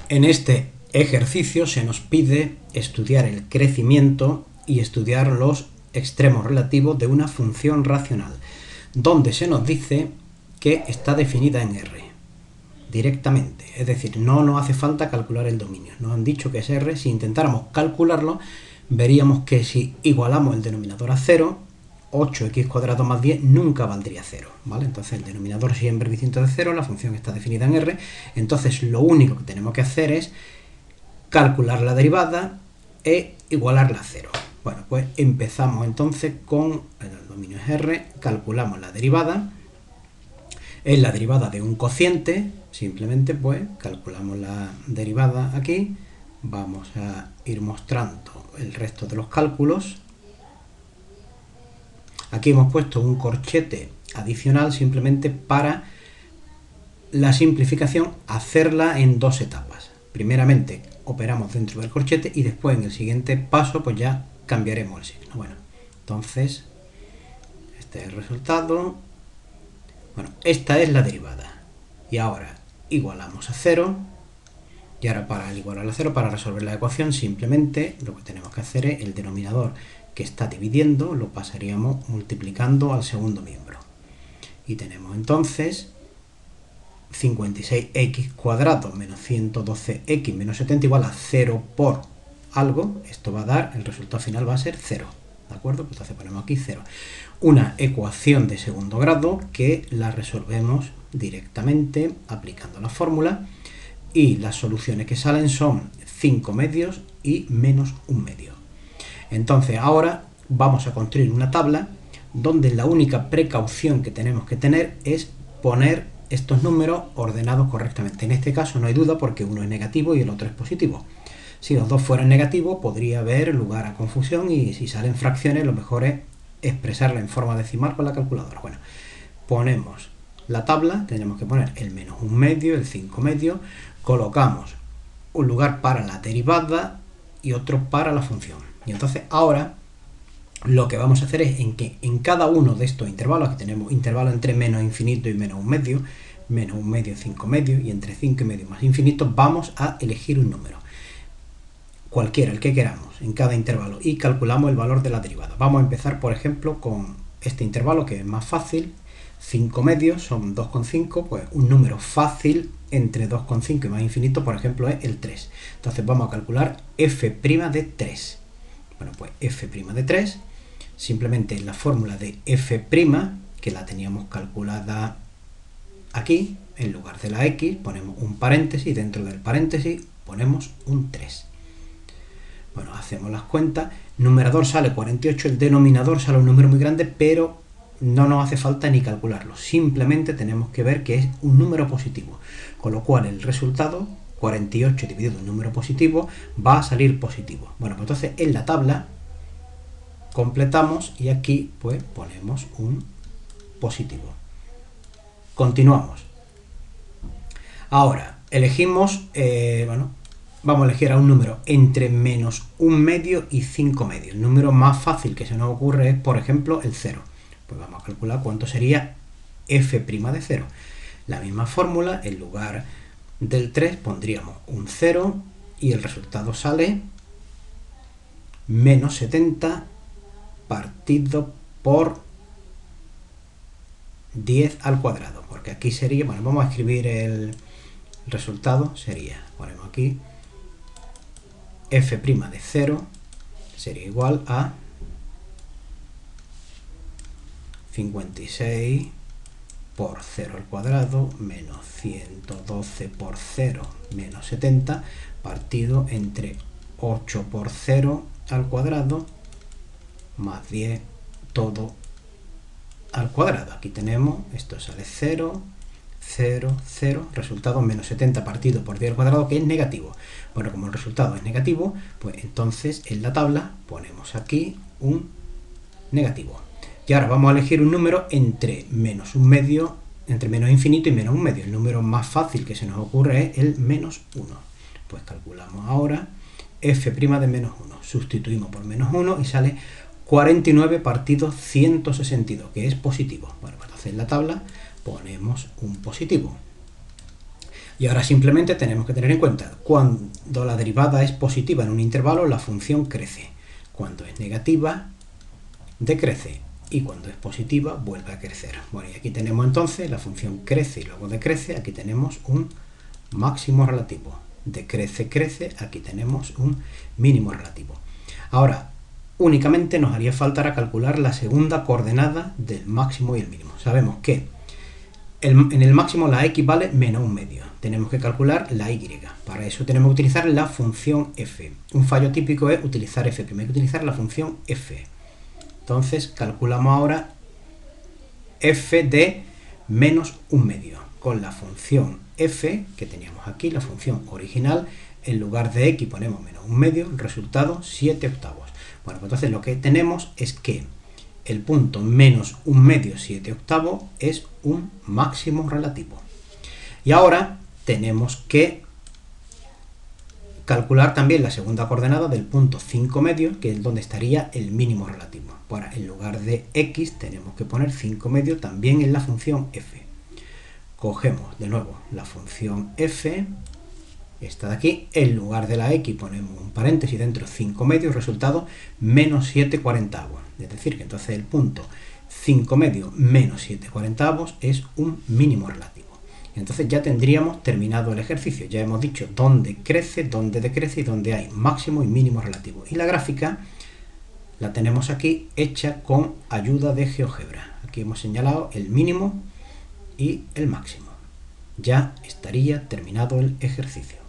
En este ejercicio se nos pide estudiar el crecimiento y estudiar los extremos relativos de una función racional, donde se nos dice que está definida en R directamente, es decir, no nos hace falta calcular el dominio, nos han dicho que es R. Si intentáramos calcularlo, veríamos que si igualamos el denominador a 0, 8x² más 10 nunca valdría 0, ¿vale? Entonces el denominador siempre es distinto de 0, la función está definida en R, entonces lo único que tenemos que hacer es calcular la derivada e igualarla a 0. Bueno, pues empezamos entonces con el dominio es R, calculamos la derivada, es la derivada de un cociente, simplemente pues calculamos la derivada aquí, vamos a ir mostrando el resto de los cálculos. Aquí hemos puesto un corchete adicional simplemente para la simplificación, hacerla en dos etapas. Primeramente operamos dentro del corchete y después en el siguiente paso pues ya cambiaremos el signo. Bueno, entonces este es el resultado. Bueno, esta es la derivada. Y ahora igualamos a 0. Y ahora para igualar a 0, para resolver la ecuación, simplemente lo que tenemos que hacer es el denominador que está dividiendo, lo pasaríamos multiplicando al segundo miembro. Y tenemos entonces 56x² menos 112x menos 70 igual a 0 por algo. Esto va a dar, el resultado final va a ser 0. ¿De acuerdo? Pues entonces ponemos aquí 0. Una ecuación de segundo grado que la resolvemos directamente aplicando la fórmula. Y las soluciones que salen son 5 medios y menos 1 medio. Entonces ahora vamos a construir una tabla donde la única precaución que tenemos que tener es poner estos números ordenados correctamente. En este caso no hay duda porque uno es negativo y el otro es positivo. Si los dos fueran negativos podría haber lugar a confusión y si salen fracciones lo mejor es expresarla en forma decimal con la calculadora. Bueno, ponemos la tabla, tenemos que poner el menos 1 medio, el 5 medio, colocamos un lugar para la derivada y otro para la función. Y entonces ahora lo que vamos a hacer es que en cada uno de estos intervalos, aquí tenemos intervalos entre menos infinito y menos 1 medio, menos 1 medio, 5 medio, y entre 5 y medio más infinito, vamos a elegir un número. Cualquiera, el que queramos, en cada intervalo, y calculamos el valor de la derivada. Vamos a empezar, por ejemplo, con este intervalo que es más fácil. 5 medios son 2,5, pues un número fácil entre 2,5 y más infinito, por ejemplo, es el 3. Entonces vamos a calcular f' de 3. Bueno, pues f' de 3, simplemente en la fórmula de f', que la teníamos calculada aquí, en lugar de la x, ponemos un paréntesis, dentro del paréntesis ponemos un 3. Bueno, hacemos las cuentas, numerador sale 48, el denominador sale un número muy grande, pero no nos hace falta ni calcularlo, simplemente tenemos que ver que es un número positivo, con lo cual el resultado, 48 dividido en un número positivo, va a salir positivo. Bueno, pues entonces en la tabla completamos y aquí pues ponemos un positivo. Continuamos. Ahora, elegimos, vamos a elegir a un número entre menos 1 medio y 5 medios. El número más fácil que se nos ocurre es, por ejemplo, el 0. Pues vamos a calcular cuánto sería f' de 0. La misma fórmula, en lugar del 3 pondríamos un 0 y el resultado sale menos 70 partido por 10 al cuadrado. Porque aquí sería, bueno, vamos a escribir el resultado, sería, ponemos aquí, f' de 0 sería igual a 56 por 0 al cuadrado menos 112 por 0 menos 70 partido entre 8 por 0 al cuadrado más 10 todo al cuadrado. Aquí tenemos, esto sale 0, 0, 0, resultado menos 70 partido por 10 al cuadrado, que es negativo. Bueno, como el resultado es negativo, pues entonces en la tabla ponemos aquí un negativo. Y ahora vamos a elegir un número entre menos 1 medio, entre menos infinito y menos 1 medio. El número más fácil que se nos ocurre es el menos 1. Pues calculamos ahora f' de menos 1. Sustituimos por menos 1 y sale 49 partido 162, que es positivo. Bueno, pues entonces en la tabla ponemos un positivo. Y ahora simplemente tenemos que tener en cuenta, cuando la derivada es positiva en un intervalo, la función crece. Cuando es negativa, decrece. Y cuando es positiva, vuelve a crecer. Bueno, y aquí tenemos entonces la función crece y luego decrece. Aquí tenemos un máximo relativo. Decrece, crece. Aquí tenemos un mínimo relativo. Ahora, únicamente nos haría falta calcular la segunda coordenada del máximo y el mínimo. Sabemos que en el máximo la x vale menos un medio. Tenemos que calcular la y. Para eso tenemos que utilizar la función f. Un fallo típico es utilizar f. Primero hay que utilizar la función f. Entonces calculamos ahora f de menos un medio con la función f que teníamos aquí, la función original. En lugar de x ponemos menos un medio, resultado 7 octavos. Bueno, pues entonces lo que tenemos es que el punto menos un medio 7 octavos es un máximo relativo. Y ahora tenemos que calcular también la segunda coordenada del punto 5 medios, que es donde estaría el mínimo relativo. Ahora, en lugar de x tenemos que poner 5 medios también en la función f. Cogemos de nuevo la función f, esta de aquí, en lugar de la x ponemos un paréntesis dentro 5 medios, resultado menos 7 cuarentavos. Es decir, que entonces el punto 5 medios menos 7 cuarentavos es un mínimo relativo. Entonces ya tendríamos terminado el ejercicio. Ya hemos dicho dónde crece, dónde decrece y dónde hay máximo y mínimo relativo. Y la gráfica la tenemos aquí hecha con ayuda de GeoGebra. Aquí hemos señalado el mínimo y el máximo. Ya estaría terminado el ejercicio.